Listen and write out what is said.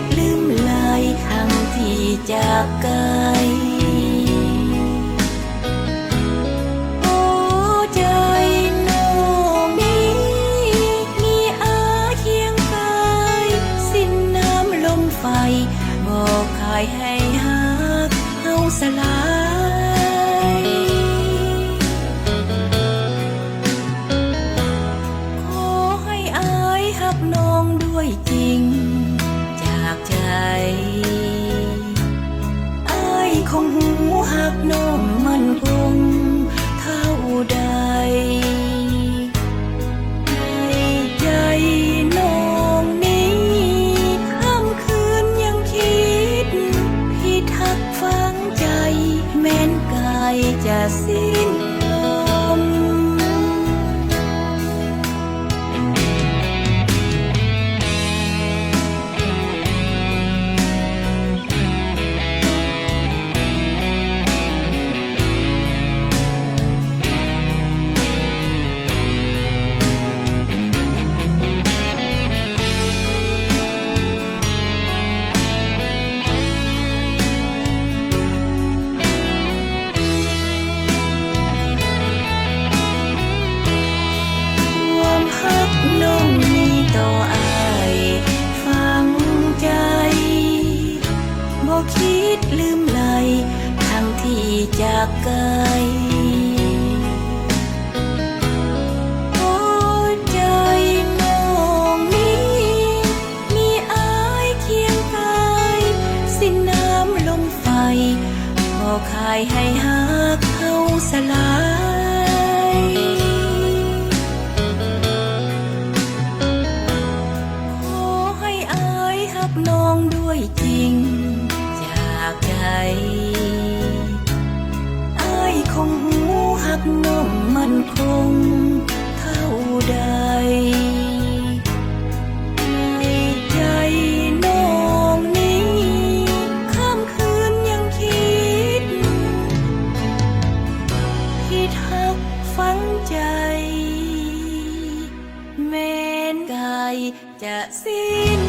ดลืมลายคำที่จากไกลโอ้ใจน้องนี้มีอาเคียงกายสิ้นน้ำลมไฟบอกขายให้ฮักเฮาสลายขอให้อายฮักน้องด้วยจริงจากใจอายคงหูฮักน้องมันคงเท่าใดในใจน้องนี้ค่ำคืนยังคิดพิทักษ์ฝังใจแม้นกายจะสิ้นลมน้องมีต่ออายฟังใจบ่คิดลืมไหลทั้งที่จากไกลโอ้ใจน้องนี้มีอายเคียงกายสิ้นน้ำลมไฟบ่ขายให้ฮักเฮาสลายน้องด้วยจริงจากใจอายคงหูฮักน้องมันคงเท่าใดในใจน้องนี้ค่ำคืนยังคิดพิทักษ์ฝังใจแม้นกายจะสิ้น